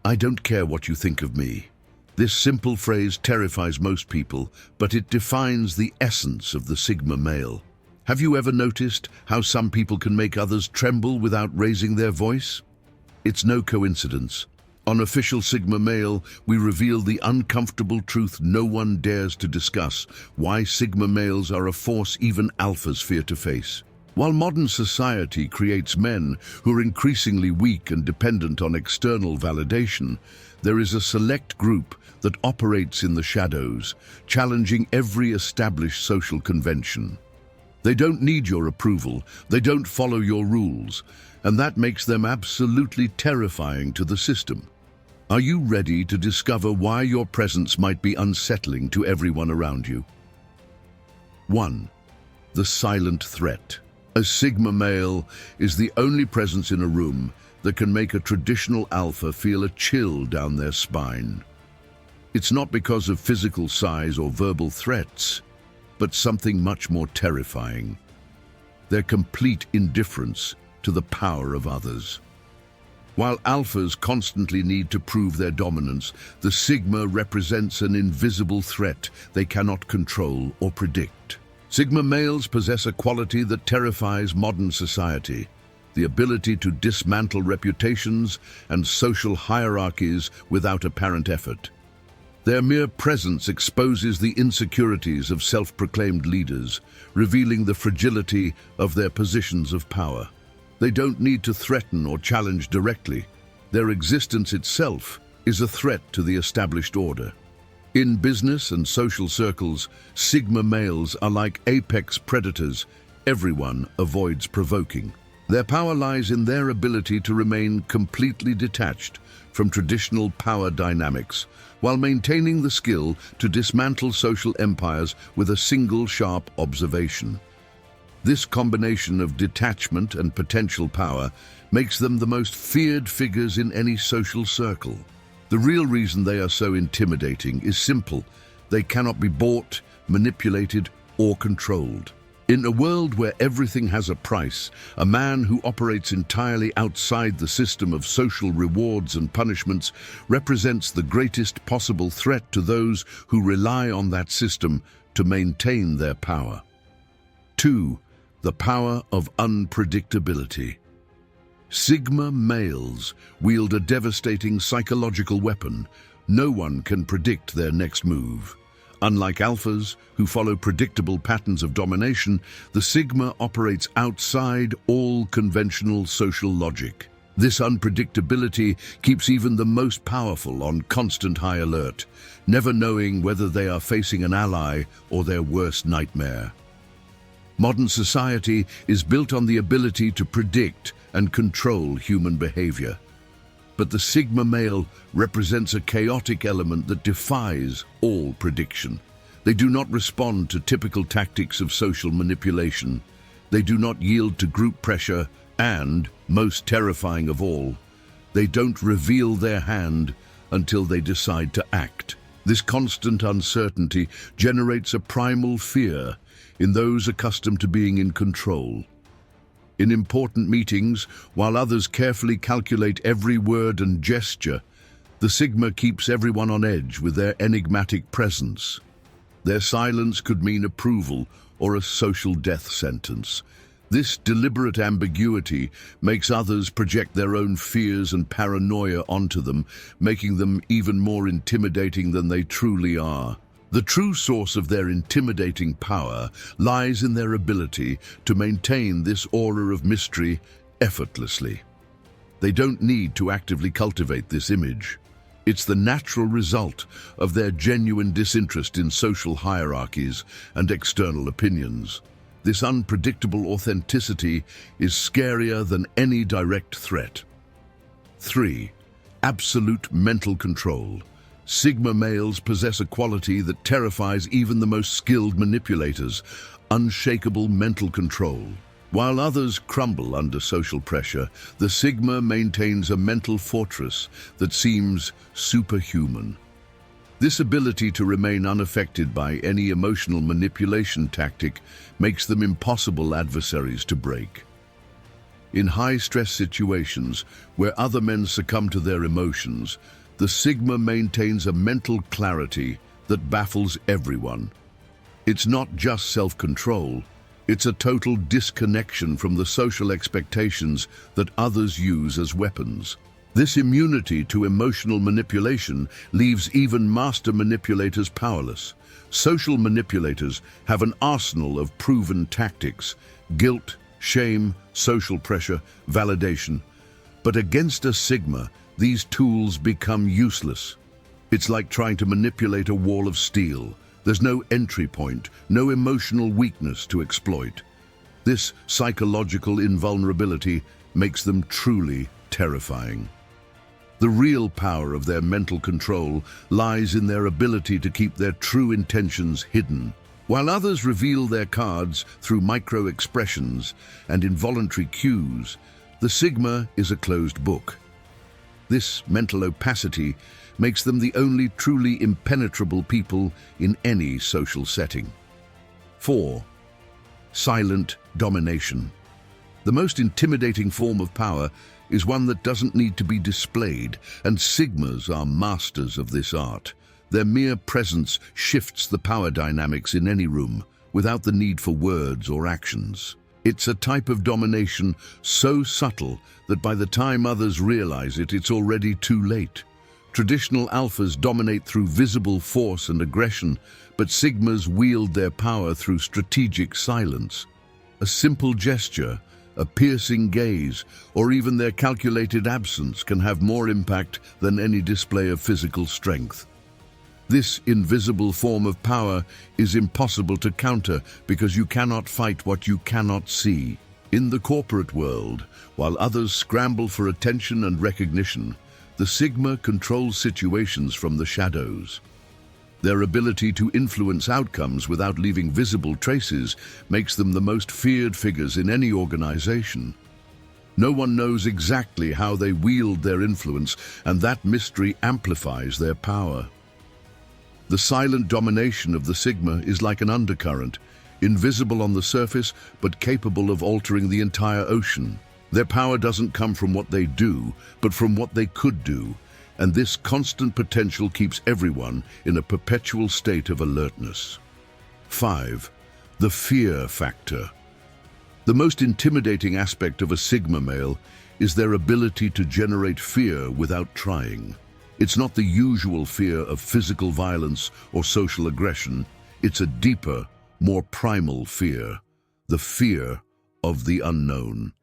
I don't care what you think of me. This simple phrase terrifies most people, but it defines the essence of the Sigma male. Have you ever noticed how some people can make others tremble without raising their voice? It's no coincidence. On Official Sigma Male, we reveal the uncomfortable truth no one dares to discuss: why Sigma males are a force even alphas fear to face. While modern society creates men who are increasingly weak and dependent on external validation, there is a select group that operates in the shadows, challenging every established social convention. They don't need your approval, they don't follow your rules, and that makes them absolutely terrifying to the system. Are you ready to discover why your presence might be unsettling to everyone around you? 1. The silent threat. A Sigma male is the only presence in a room that can make a traditional alpha feel a chill down their spine. It's not because of physical size or verbal threats, but something much more terrifying: their complete indifference to the power of others. While alphas constantly need to prove their dominance, the Sigma represents an invisible threat they cannot control or predict. Sigma males possess a quality that terrifies modern society: the ability to dismantle reputations and social hierarchies without apparent effort. Their mere presence exposes the insecurities of self-proclaimed leaders, revealing the fragility of their positions of power. They don't need to threaten or challenge directly. Their existence itself is a threat to the established order. In business and social circles, Sigma males are like apex predators everyone avoids provoking. Their power lies in their ability to remain completely detached from traditional power dynamics, while maintaining the skill to dismantle social empires with a single sharp observation. This combination of detachment and potential power makes them the most feared figures in any social circle. The real reason they are so intimidating is simple: they cannot be bought, manipulated, or controlled. In a world where everything has a price, a man who operates entirely outside the system of social rewards and punishments represents the greatest possible threat to those who rely on that system to maintain their power. 2. The power of unpredictability. Sigma males wield a devastating psychological weapon. No one can predict their next move. Unlike alphas, who follow predictable patterns of domination, the Sigma operates outside all conventional social logic. This unpredictability keeps even the most powerful on constant high alert, never knowing whether they are facing an ally or their worst nightmare. Modern society is built on the ability to predict and control human behavior. But the Sigma male represents a chaotic element that defies all prediction. They do not respond to typical tactics of social manipulation. They do not yield to group pressure, and, most terrifying of all, they don't reveal their hand until they decide to act. This constant uncertainty generates a primal fear in those accustomed to being in control. In important meetings, while others carefully calculate every word and gesture, the Sigma keeps everyone on edge with their enigmatic presence. Their silence could mean approval or a social death sentence. This deliberate ambiguity makes others project their own fears and paranoia onto them, making them even more intimidating than they truly are. The true source of their intimidating power lies in their ability to maintain this aura of mystery effortlessly. They don't need to actively cultivate this image. It's the natural result of their genuine disinterest in social hierarchies and external opinions. This unpredictable authenticity is scarier than any direct threat. 3. Absolute mental control. Sigma males possess a quality that terrifies even the most skilled manipulators: unshakable mental control. While others crumble under social pressure, the Sigma maintains a mental fortress that seems superhuman. This ability to remain unaffected by any emotional manipulation tactic makes them impossible adversaries to break. In high-stress situations where other men succumb to their emotions, the Sigma maintains a mental clarity that baffles everyone. It's not just self-control, it's a total disconnection from the social expectations that others use as weapons. This immunity to emotional manipulation leaves even master manipulators powerless. Social manipulators have an arsenal of proven tactics: guilt, shame, social pressure, validation. But against a Sigma, these tools become useless. It's like trying to manipulate a wall of steel. There's no entry point, no emotional weakness to exploit. This psychological invulnerability makes them truly terrifying. The real power of their mental control lies in their ability to keep their true intentions hidden. While others reveal their cards through micro-expressions and involuntary cues, the Sigma is a closed book. This mental opacity makes them the only truly impenetrable people in any social setting. 4. Silent domination. The most intimidating form of power is one that doesn't need to be displayed, and Sigmas are masters of this art. Their mere presence shifts the power dynamics in any room, without the need for words or actions. It's a type of domination so subtle that by the time others realize it, it's already too late. Traditional alphas dominate through visible force and aggression, but Sigmas wield their power through strategic silence. A simple gesture, a piercing gaze, or even their calculated absence can have more impact than any display of physical strength. This invisible form of power is impossible to counter because you cannot fight what you cannot see. In the corporate world, while others scramble for attention and recognition, the Sigma controls situations from the shadows. Their ability to influence outcomes without leaving visible traces makes them the most feared figures in any organization. No one knows exactly how they wield their influence, and that mystery amplifies their power. The silent domination of the Sigma is like an undercurrent, invisible on the surface but capable of altering the entire ocean. Their power doesn't come from what they do, but from what they could do, and this constant potential keeps everyone in a perpetual state of alertness. 5. The fear factor. The most intimidating aspect of a Sigma male is their ability to generate fear without trying. It's not the usual fear of physical violence or social aggression. It's a deeper, more primal fear, the fear of the unknown.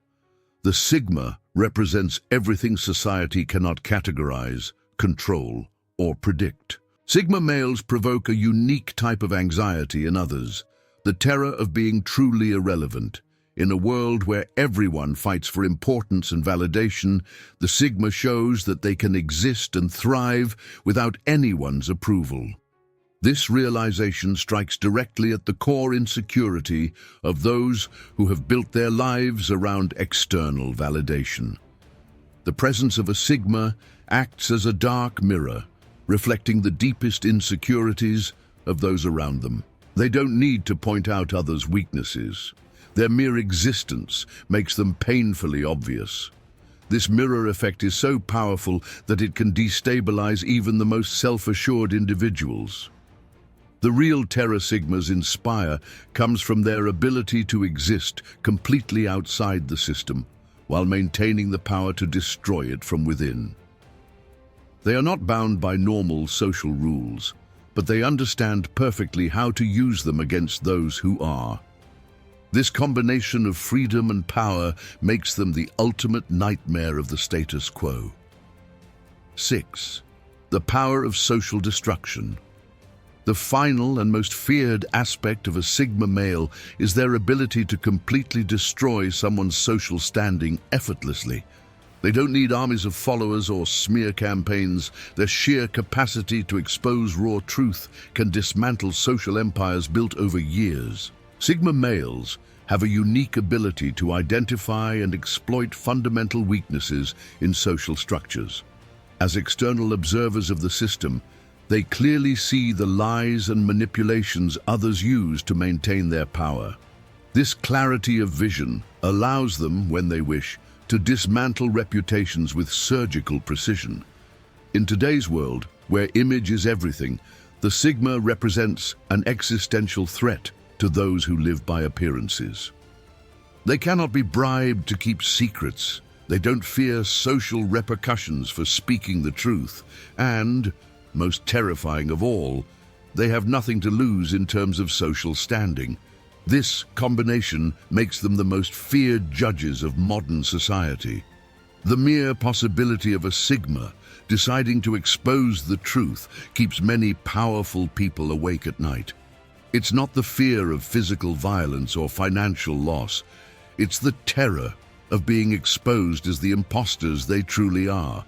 The Sigma represents everything society cannot categorize, control, or predict. Sigma males provoke a unique type of anxiety in others, the terror of being truly irrelevant. In a world where everyone fights for importance and validation, the Sigma shows that they can exist and thrive without anyone's approval. This realization strikes directly at the core insecurity of those who have built their lives around external validation. The presence of a Sigma acts as a dark mirror, reflecting the deepest insecurities of those around them. They don't need to point out others' weaknesses. Their mere existence makes them painfully obvious. This mirror effect is so powerful that it can destabilize even the most self-assured individuals. The real terror Sigmas inspire comes from their ability to exist completely outside the system, while maintaining the power to destroy it from within. They are not bound by normal social rules, but they understand perfectly how to use them against those who are. This combination of freedom and power makes them the ultimate nightmare of the status quo. 6. The power of social destruction. The final and most feared aspect of a Sigma male is their ability to completely destroy someone's social standing effortlessly. They don't need armies of followers or smear campaigns. Their sheer capacity to expose raw truth can dismantle social empires built over years. Sigma males have a unique ability to identify and exploit fundamental weaknesses in social structures. As external observers of the system, they clearly see the lies and manipulations others use to maintain their power. This clarity of vision allows them, when they wish, to dismantle reputations with surgical precision. In today's world, where image is everything, the Sigma represents an existential threat to those who live by appearances. They cannot be bribed to keep secrets. They don't fear social repercussions for speaking the truth. And, most terrifying of all, they have nothing to lose in terms of social standing. This combination makes them the most feared judges of modern society. The mere possibility of a Sigma deciding to expose the truth keeps many powerful people awake at night. It's not the fear of physical violence or financial loss. It's the terror of being exposed as the imposters they truly are.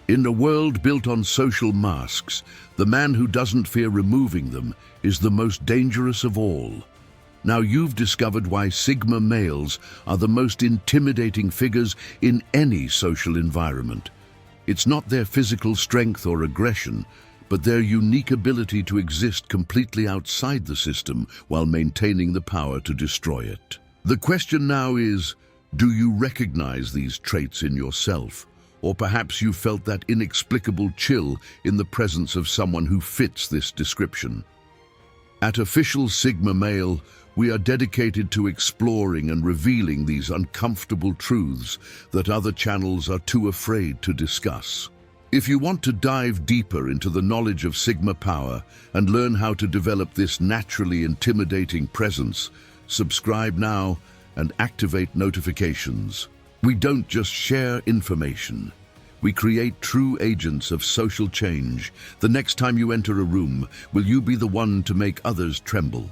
In a world built on social masks, the man who doesn't fear removing them is the most dangerous of all. Now you've discovered why Sigma males are the most intimidating figures in any social environment. It's not their physical strength or aggression, but their unique ability to exist completely outside the system while maintaining the power to destroy it. The question now is, do you recognize these traits in yourself? Or perhaps you felt that inexplicable chill in the presence of someone who fits this description. At Official Sigma Male, we are dedicated to exploring and revealing these uncomfortable truths that other channels are too afraid to discuss. If you want to dive deeper into the knowledge of Sigma power and learn how to develop this naturally intimidating presence, subscribe now and activate notifications. We don't just share information. We create true agents of social change. The next time you enter a room, will you be the one to make others tremble?